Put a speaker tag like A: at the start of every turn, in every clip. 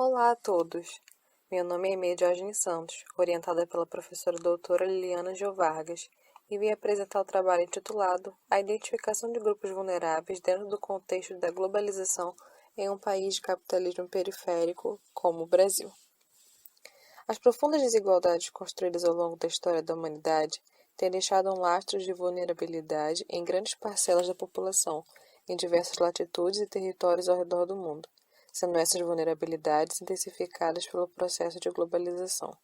A: Olá a todos! Meu nome é Emê Diógenes Santos, orientada pela professora doutora Liliana Gil Vargas, e vim apresentar o trabalho intitulado A Identificação de Grupos Vulneráveis dentro do contexto da globalização em um país de capitalismo periférico como o Brasil. As profundas desigualdades construídas ao longo da história da humanidade têm deixado um lastro de vulnerabilidade em grandes parcelas da população, em diversas latitudes e territórios ao redor do mundo, sendo essas vulnerabilidades intensificadas pelo processo de globalização.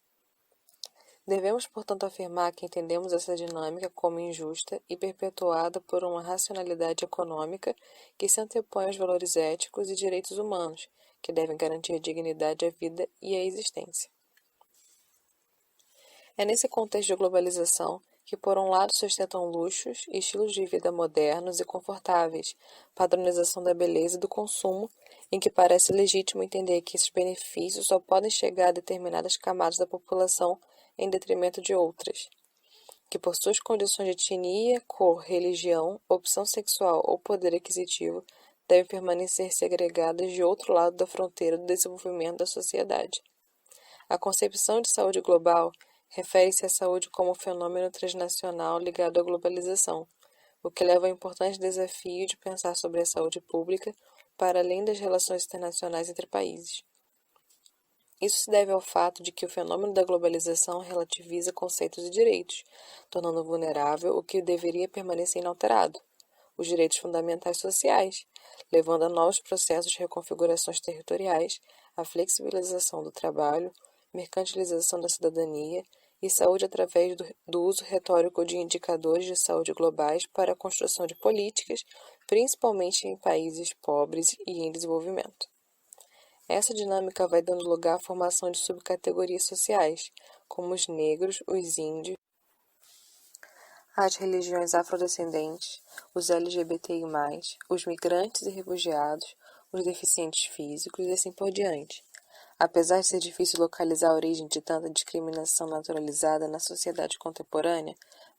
A: Devemos, portanto, afirmar que entendemos essa dinâmica como injusta e perpetuada por uma racionalidade econômica que se antepõe aos valores éticos e direitos humanos, que devem garantir dignidade à vida e à existência. É nesse contexto de globalização que, por um lado, sustentam luxos e estilos de vida modernos e confortáveis, padronização da beleza e do consumo, em que parece legítimo entender que esses benefícios só podem chegar a determinadas camadas da população em detrimento de outras, que por suas condições de etnia, cor, religião, opção sexual ou poder aquisitivo devem permanecer segregadas de outro lado da fronteira do desenvolvimento da sociedade. A concepção de saúde global refere-se à saúde como um fenômeno transnacional ligado à globalização, o que leva ao importante desafio de pensar sobre a saúde pública para além das relações internacionais entre países. Isso se deve ao fato de que o fenômeno da globalização relativiza conceitos e direitos, tornando vulnerável o que deveria permanecer inalterado, os direitos fundamentais sociais, levando a novos processos de reconfigurações territoriais, a flexibilização do trabalho, mercantilização da cidadania e saúde através do uso retórico de indicadores de saúde globais para a construção de políticas, principalmente em países pobres e em desenvolvimento. Essa dinâmica vai dando lugar à formação de subcategorias sociais, como os negros, os índios, as religiões afrodescendentes, os LGBTI+, os migrantes e refugiados, os deficientes físicos e assim por diante. Apesar de ser difícil localizar a origem de tanta discriminação naturalizada na sociedade contemporânea,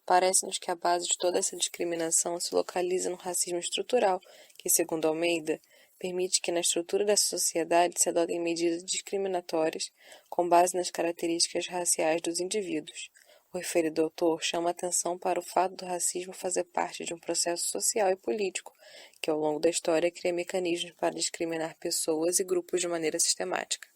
A: parece-nos que a base de toda essa discriminação se localiza no racismo estrutural, que, segundo Almeida, permite que na estrutura da sociedade se adotem medidas discriminatórias com base nas características raciais dos indivíduos. O referido autor chama atenção para o fato do racismo fazer parte de um processo social e político, que ao longo da história cria mecanismos para discriminar pessoas e grupos de maneira sistemática.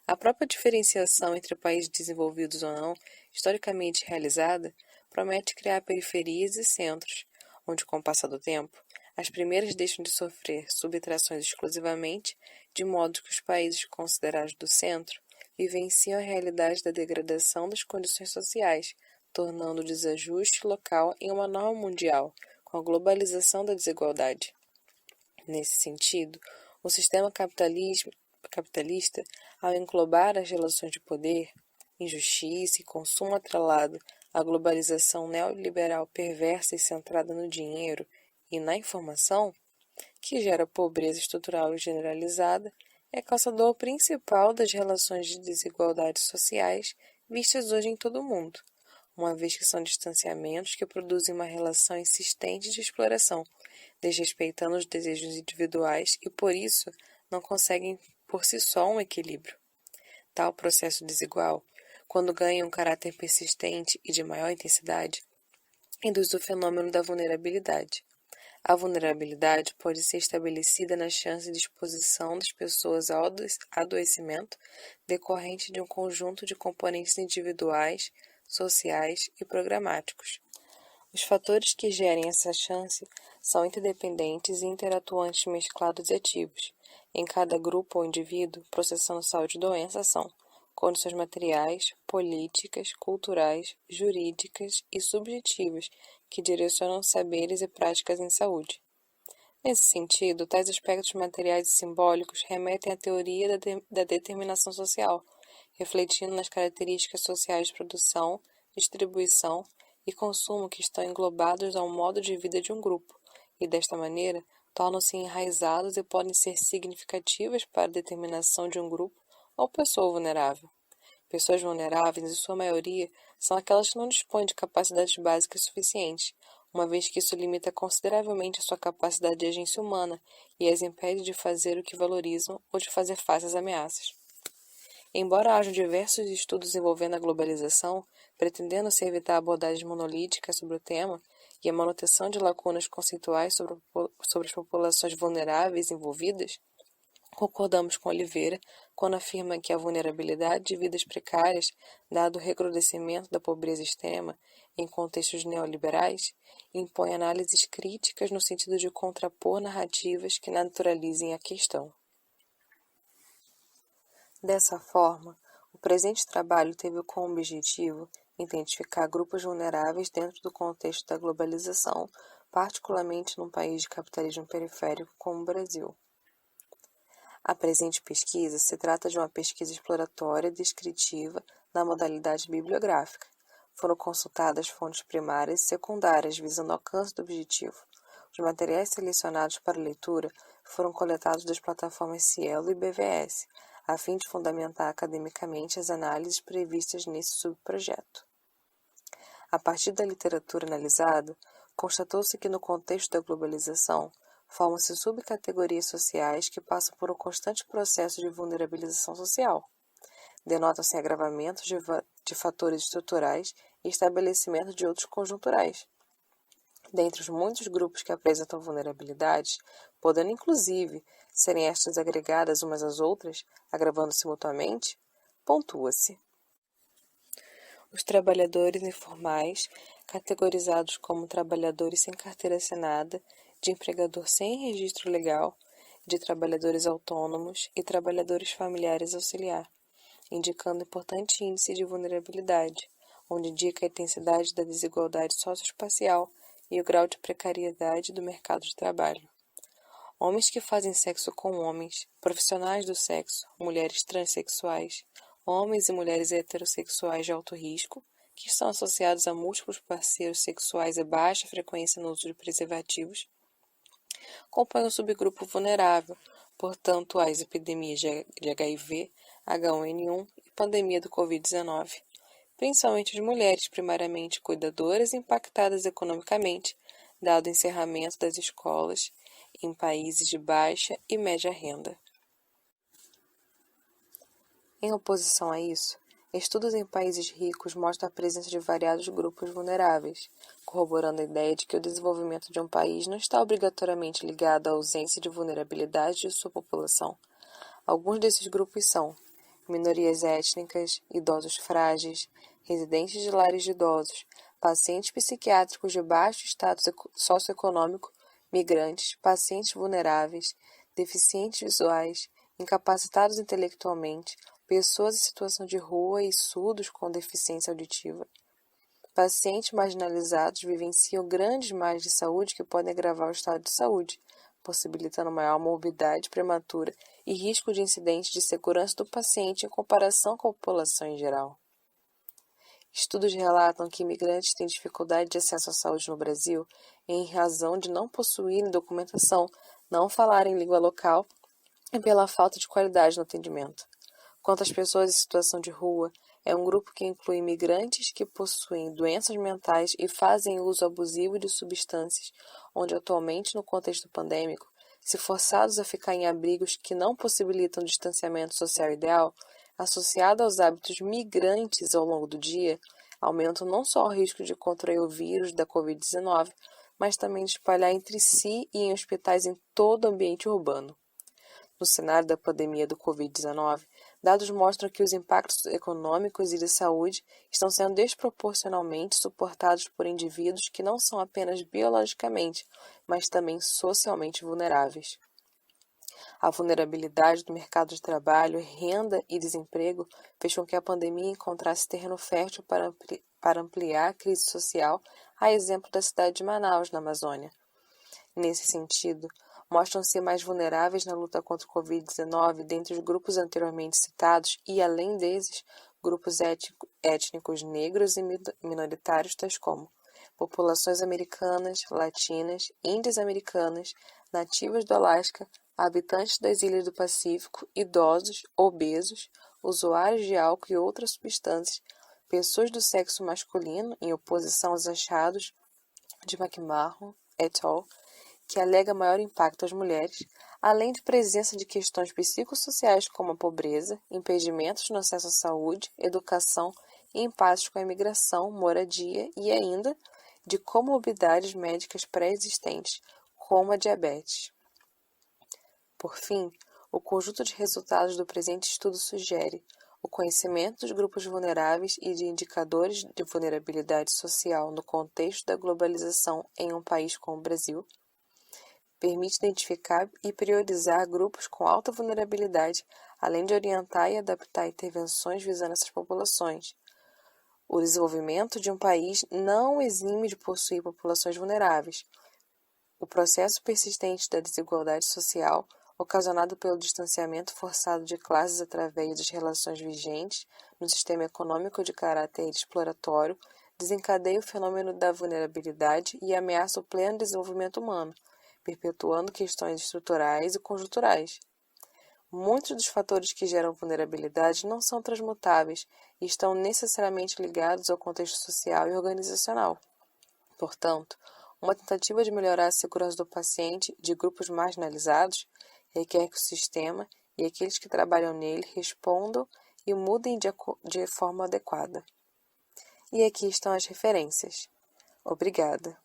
A: A própria diferenciação entre países desenvolvidos ou não, historicamente realizada, promete criar periferias e centros, onde, com o passar do tempo, as primeiras deixam de sofrer subtrações exclusivamente, de modo que os países considerados do centro vivenciam a realidade da degradação das condições sociais, tornando o desajuste local em uma norma mundial, com a globalização da desigualdade. Nesse sentido, o sistema capitalista, ao englobar as relações de poder, injustiça e consumo atrelado à globalização neoliberal perversa e centrada no dinheiro e na informação, que gera pobreza estrutural generalizada, é causador principal das relações de desigualdades sociais vistas hoje em todo o mundo, uma vez que são distanciamentos que produzem uma relação insistente de exploração, desrespeitando os desejos individuais e, por isso, não conseguem por si só um equilíbrio. Tal processo desigual, quando ganha um caráter persistente e de maior intensidade, induz o fenômeno da vulnerabilidade. A vulnerabilidade pode ser estabelecida na chance de exposição das pessoas ao adoecimento decorrente de um conjunto de componentes individuais, sociais e programáticos. Os fatores que gerem essa chance são interdependentes e interatuantes mesclados e ativos. Em cada grupo ou indivíduo, processando saúde e doença são condições materiais, políticas, culturais, jurídicas e subjetivas que direcionam saberes e práticas em saúde. Nesse sentido, tais aspectos materiais e simbólicos remetem à teoria da determinação social, refletindo nas características sociais de produção, distribuição e consumo que estão englobados ao modo de vida de um grupo, e desta maneira tornam-se enraizados e podem ser significativas para a determinação de um grupo ou pessoa vulnerável. Pessoas vulneráveis, em sua maioria, são aquelas que não dispõem de capacidades básicas suficientes, uma vez que isso limita consideravelmente a sua capacidade de agência humana e as impede de fazer o que valorizam ou de fazer face às ameaças. Embora hajam diversos estudos envolvendo a globalização, pretendendo-se evitar abordagens monolíticas sobre o tema e a manutenção de lacunas conceituais sobre as populações vulneráveis envolvidas, concordamos com Oliveira quando afirma que a vulnerabilidade de vidas precárias, dado o recrudescimento da pobreza extrema em contextos neoliberais, impõe análises críticas no sentido de contrapor narrativas que naturalizem a questão. Dessa forma, o presente trabalho teve como objetivo identificar grupos vulneráveis dentro do contexto da globalização, particularmente num país de capitalismo periférico como o Brasil. A presente pesquisa se trata de uma pesquisa exploratória e descritiva na modalidade bibliográfica. Foram consultadas fontes primárias e secundárias visando o alcance do objetivo. Os materiais selecionados para leitura foram coletados das plataformas Cielo e BVS, a fim de fundamentar academicamente as análises previstas nesse subprojeto. A partir da literatura analisada, constatou-se que no contexto da globalização, formam-se subcategorias sociais que passam por um constante processo de vulnerabilização social. Denotam-se agravamentos de fatores estruturais e estabelecimento de outros conjunturais. Dentre os muitos grupos que apresentam vulnerabilidades, podendo inclusive serem estas agregadas umas às outras, agravando-se mutuamente, pontua-se os trabalhadores informais, categorizados como trabalhadores sem carteira assinada, de empregador sem registro legal, de trabalhadores autônomos e trabalhadores familiares auxiliar, indicando importante índice de vulnerabilidade, onde indica a intensidade da desigualdade socioespacial e o grau de precariedade do mercado de trabalho. Homens que fazem sexo com homens, profissionais do sexo, mulheres transexuais, homens e mulheres heterossexuais de alto risco, que estão associados a múltiplos parceiros sexuais e baixa frequência no uso de preservativos, compõem um subgrupo vulnerável, portanto, às epidemias de HIV, H1N1 e pandemia do Covid-19, principalmente as mulheres primariamente cuidadoras e impactadas economicamente, dado o encerramento das escolas em países de baixa e média renda. Em oposição a isso, estudos em países ricos mostram a presença de variados grupos vulneráveis, corroborando a ideia de que o desenvolvimento de um país não está obrigatoriamente ligado à ausência de vulnerabilidade de sua população. Alguns desses grupos são minorias étnicas, idosos frágeis, residentes de lares de idosos, pacientes psiquiátricos de baixo status socioeconômico, migrantes, pacientes vulneráveis, deficientes visuais, incapacitados intelectualmente, pessoas em situação de rua e surdos com deficiência auditiva. Pacientes marginalizados vivenciam grandes males de saúde que podem agravar o estado de saúde, possibilitando maior morbidade prematura e risco de incidentes de segurança do paciente em comparação com a população em geral. Estudos relatam que imigrantes têm dificuldade de acesso à saúde no Brasil em razão de não possuírem documentação, não falarem língua local e pela falta de qualidade no atendimento. Quanto às pessoas em situação de rua, é um grupo que inclui imigrantes que possuem doenças mentais e fazem uso abusivo de substâncias, onde atualmente, no contexto pandêmico, se forçados a ficar em abrigos que não possibilitam o distanciamento social ideal, associado aos hábitos migrantes ao longo do dia, aumentam não só o risco de contrair o vírus da Covid-19, mas também de espalhar entre si e em hospitais em todo o ambiente urbano. No cenário da pandemia do Covid-19, dados mostram que os impactos econômicos e de saúde estão sendo desproporcionalmente suportados por indivíduos que não são apenas biologicamente, mas também socialmente vulneráveis. A vulnerabilidade do mercado de trabalho, renda e desemprego fez com que a pandemia encontrasse terreno fértil para ampliar a crise social, a exemplo da cidade de Manaus, na Amazônia. Nesse sentido, mostram-se mais vulneráveis na luta contra o Covid-19 dentre os grupos anteriormente citados e, além desses, grupos étnicos negros e minoritários tais como populações americanas, latinas, índias americanas, nativas do Alasca, habitantes das ilhas do Pacífico, idosos, obesos, usuários de álcool e outras substâncias, pessoas do sexo masculino, em oposição aos achados de McMahon et al., que alega maior impacto às mulheres, além de presença de questões psicossociais como a pobreza, impedimentos no acesso à saúde, educação e impasses com a imigração, moradia e ainda de comorbidades médicas pré-existentes, como a diabetes. Por fim, o conjunto de resultados do presente estudo sugere o conhecimento dos grupos vulneráveis e de indicadores de vulnerabilidade social no contexto da globalização em um país como o Brasil, permite identificar e priorizar grupos com alta vulnerabilidade, além de orientar e adaptar intervenções visando essas populações. O desenvolvimento de um país não exime de possuir populações vulneráveis. O processo persistente da desigualdade social, ocasionado pelo distanciamento forçado de classes através das relações vigentes no sistema econômico de caráter exploratório, desencadeia o fenômeno da vulnerabilidade e ameaça o pleno desenvolvimento humano, perpetuando questões estruturais e conjunturais. Muitos dos fatores que geram vulnerabilidade não são transmutáveis e estão necessariamente ligados ao contexto social e organizacional. Portanto, uma tentativa de melhorar a segurança do paciente de grupos marginalizados requer que o sistema e aqueles que trabalham nele respondam e mudem de forma adequada. E aqui estão as referências. Obrigada.